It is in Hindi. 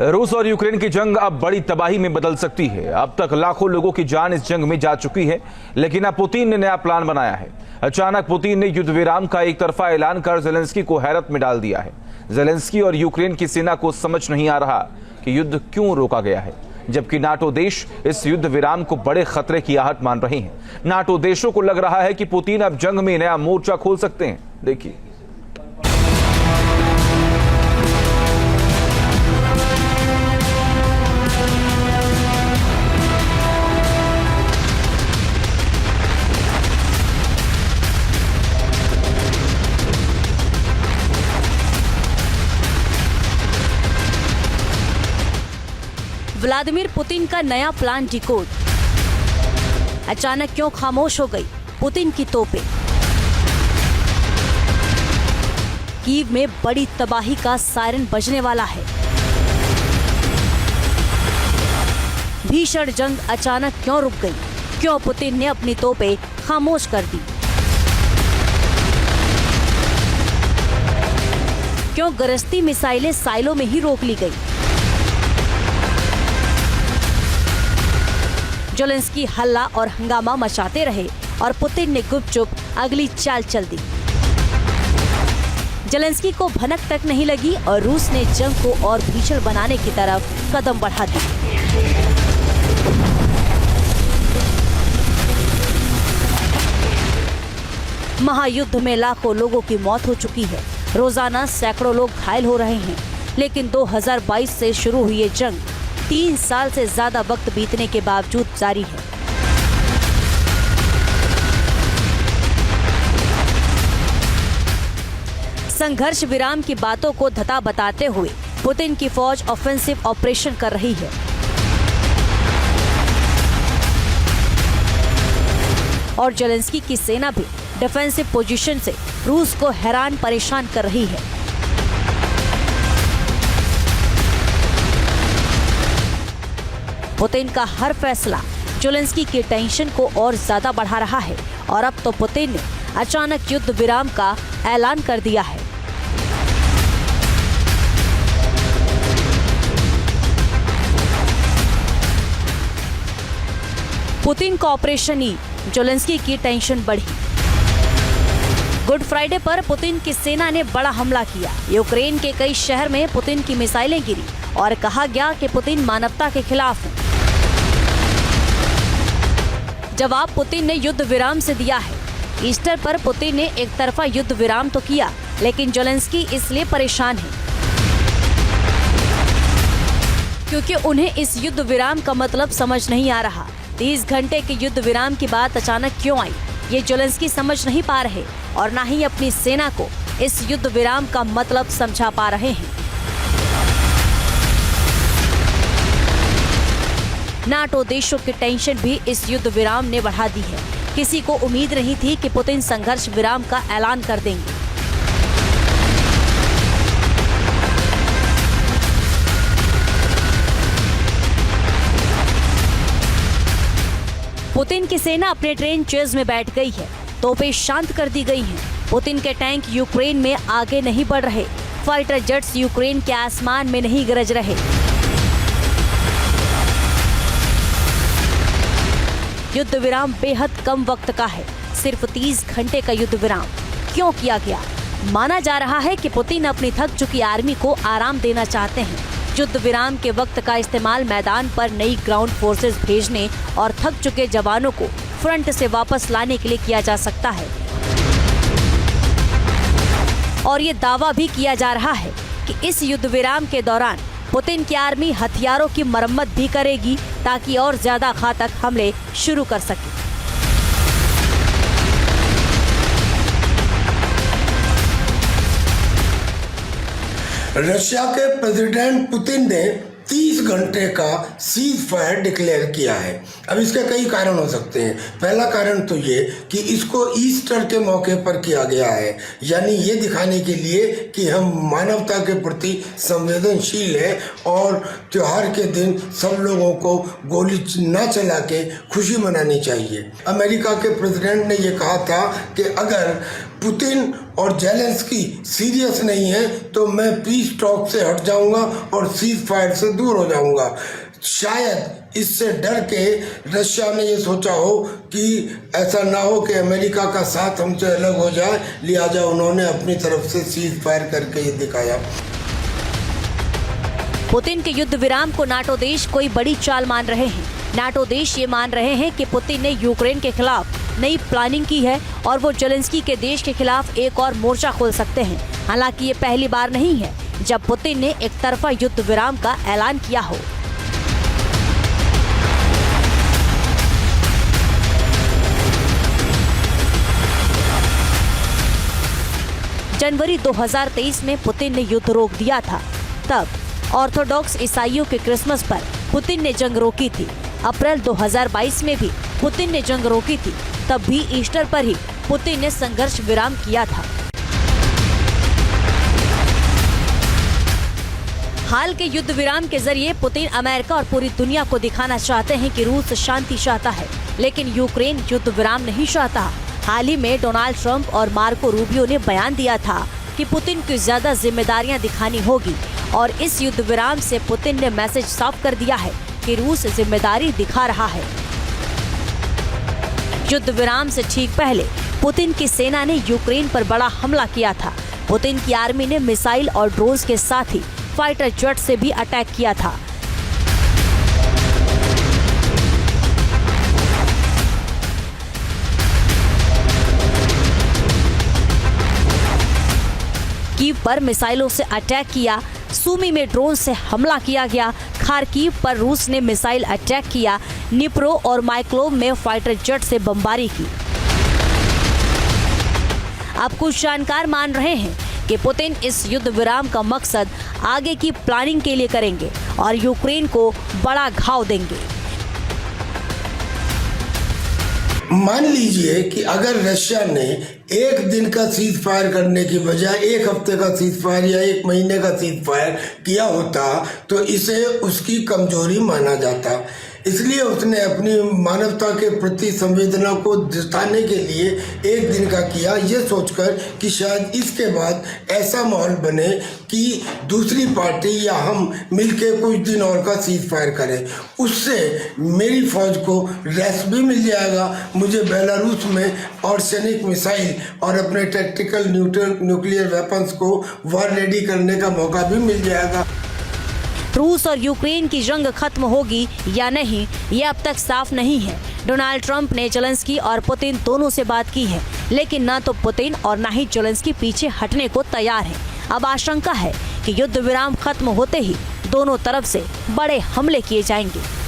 रूस और यूक्रेन की जंग अब बड़ी तबाही में बदल सकती है। अब तक लाखों लोगों की जान इस जंग में जा चुकी है, लेकिन अब पुतिन ने नया प्लान बनाया है। अचानक पुतिन ने युद्ध विराम का एक तरफा ऐलान कर जेलेंस्की को हैरत में डाल दिया है। जेलेंस्की और यूक्रेन की सेना को समझ नहीं आ रहा कि युद्ध क्यों रोका गया है, जबकि नाटो देश इस युद्ध विराम को बड़े खतरे की आहट मान रहे हैं। नाटो देशों को लग रहा है कि पुतिन अब जंग में नया मोर्चा खोल सकते हैं। देखिए, व्लादिमीर पुतिन का नया प्लान डिकोड। अचानक क्यों खामोश हो गई पुतिन की तोपें? कीव में बड़ी तबाही का सायरन बजने वाला है। भीषण जंग अचानक क्यों रुक गई? क्यों पुतिन ने अपनी तोपें खामोश कर दी? क्यों गरजती मिसाइलें साइलों में ही रोक ली गई? जेलेंस्की हल्ला और हंगामा मचाते रहे और पुतिन ने गुपचुप अगली चाल चल दी। जेलेंस्की को भनक तक नहीं लगी और रूस ने जंग को और भीषण बनाने की तरफ कदम बढ़ा दी। महायुद्ध में लाखों लोगों की मौत हो चुकी है। रोजाना सैकड़ों लोग घायल हो रहे हैं, लेकिन 2022 से शुरू हुई ये जंग 3 साल से ज्यादा वक्त बीतने के बावजूद जारी है। संघर्ष विराम की बातों को धता बताते हुए पुतिन की फौज ऑफेंसिव ऑपरेशन कर रही है। और जेलेंस्की की सेना भी डिफेंसिव पोजीशन से रूस को हैरान परेशान कर रही है। पुतिन का हर फैसला जेलेंस्की की टेंशन को और ज्यादा बढ़ा रहा है और अब तो पुतिन ने अचानक युद्ध विराम का ऐलान कर दिया है। पुतिन का ऑपरेशन ई, जेलेंस्की की टेंशन बढ़ी। गुड फ्राइडे पर पुतिन की सेना ने बड़ा हमला किया। यूक्रेन के कई शहर में पुतिन की मिसाइलें गिरी और कहा गया कि पुतिन मानवता के खिलाफ है। जवाब पुतिन ने युद्ध विराम से दिया है। ईस्टर पर पुतिन ने एक तरफा युद्ध विराम तो किया, लेकिन जेलेंस्की इसलिए परेशान है क्योंकि उन्हें इस युद्ध विराम का मतलब समझ नहीं आ रहा। 30 घंटे के युद्ध विराम की बात अचानक क्यों आई, ये जेलेंस्की समझ नहीं पा रहे और न ही अपनी सेना को इस युद्ध विराम का मतलब समझा पा रहे हैं। नाटो देशों की टेंशन भी इस युद्ध विराम ने बढ़ा दी है। किसी को उम्मीद नहीं थी कि पुतिन संघर्ष विराम का ऐलान कर देंगे। पुतिन की सेना अपने ट्रेन चेज में बैठ गई है। तोपें शांत कर दी गई हैं। पुतिन के टैंक यूक्रेन में आगे नहीं बढ़ रहे। फाइटर जेट्स यूक्रेन के आसमान में नहीं गरज रहे। युद्ध विराम बेहद कम वक्त का है, सिर्फ 30 घंटे का युद्ध विराम। क्यों किया गया? माना जा रहा है कि पुतिन अपनी थक चुकी आर्मी को आराम देना चाहते हैं। युद्ध विराम के वक्त का इस्तेमाल मैदान पर नई ग्राउंड फोर्सेस भेजने और थक चुके जवानों को फ्रंट से वापस लाने के लिए किया जा सकता है। और ये दावा भी किया जा रहा है कि इस युद्ध विराम के दौरान पुतिन की आर्मी हथियारों की मरम्मत भी करेगी ताकि और ज्यादा घातक हमले शुरू कर सके। रशिया के प्रेसिडेंट पुतिन ने 30 घंटे का सीज फायर डिक्लेयर किया है। अब इसके कई कारण हो सकते हैं। पहला कारण तो ये कि इसको ईस्टर के मौके पर किया गया है, यानी ये दिखाने के लिए कि हम मानवता के प्रति संवेदनशील हैं और त्योहार के दिन सब लोगों को गोली न चला के खुशी मनानी चाहिए। अमेरिका के प्रेसिडेंट ने ये कहा था कि अगर पुतिन और जेलेंस्की सीरियस नहीं है तो मैं पीस टॉक से हट जाऊंगा और सीज फायर से दूर हो जाऊंगा। शायद इससे डर के रशिया ने ये सोचा हो कि ऐसा ना हो कि अमेरिका का साथ हमसे अलग हो जाए, लिहाजा उन्होंने अपनी तरफ से सीज फायर करके ये दिखाया। पुतिन के युद्ध विराम को नाटो देश कोई बड़ी चाल मान रहे हैं। नाटो देश ये मान रहे हैं कि पुतिन ने यूक्रेन के खिलाफ नई प्लानिंग की है और वो जेलेंस्की के देश के खिलाफ एक और मोर्चा खोल सकते हैं। हालांकि ये पहली बार नहीं है जब पुतिन ने एक तरफा युद्ध विराम का ऐलान किया हो। जनवरी 2023 में पुतिन ने युद्ध रोक दिया था। तब ऑर्थोडॉक्स ईसाइयों के क्रिसमस पर पुतिन ने जंग रोकी थी। अप्रैल 2022 में भी पुतिन ने जंग रोकी थी। तब भी ईस्टर पर ही पुतिन ने संघर्ष विराम किया था। हाल के युद्ध विराम के जरिए पुतिन अमेरिका और पूरी दुनिया को दिखाना चाहते हैं कि रूस शांति चाहता है, लेकिन यूक्रेन युद्ध विराम नहीं चाहता। हाल ही में डोनाल्ड ट्रंप और मार्को रूबियो ने बयान दिया था कि पुतिन को ज्यादा जिम्मेदारियां दिखानी होगी और इस युद्ध विराम से पुतिन ने मैसेज साफ कर दिया है कि रूस जिम्मेदारी दिखा रहा है। युद्ध विराम से ठीक पहले पुतिन की सेना ने यूक्रेन पर बड़ा हमला किया था। पुतिन की आर्मी ने मिसाइल और ड्रोन के साथ ही फाइटर जेट से भी अटैक किया था। कीव पर मिसाइलों से अटैक किया, सूमी में ड्रोन से हमला किया गया, खार्किव पर रूस ने मिसाइल अटैक किया, निप्रो और माइक्लोव में फाइटर जेट से बमबारी की। अब कुछ जानकार मान रहे हैं कि पुतिन इस युद्ध विराम का मकसद आगे की प्लानिंग के लिए करेंगे और यूक्रेन को बड़ा घाव देंगे। मान लीजिए कि अगर रशिया ने एक दिन का सीज फायर करने की बजाय एक हफ्ते का सीज फायर या एक महीने का सीज फायर किया होता तो इसे उसकी कमजोरी माना जाता। इसलिए उसने अपनी मानवता के प्रति संवेदना को जताने के लिए एक दिन का किया, ये सोचकर कि शायद इसके बाद ऐसा माहौल बने कि दूसरी पार्टी या हम मिलके कुछ दिन और का सीज फायर करें। उससे मेरी फौज को रेस्ट भी मिल जाएगा, मुझे बेलारूस में आर्सेनिक मिसाइल और अपने टैक्टिकल न्यूक्लियर वेपन्स को वार रेडी करने का मौका भी मिल जाएगा। रूस और यूक्रेन की जंग खत्म होगी या नहीं, ये अब तक साफ नहीं है। डोनाल्ड ट्रंप ने जेलेंस्की और पुतिन दोनों से बात की है, लेकिन न तो पुतिन और न ही जेलेंस्की पीछे हटने को तैयार हैं। अब आशंका है कि युद्ध विराम खत्म होते ही दोनों तरफ से बड़े हमले किए जाएंगे।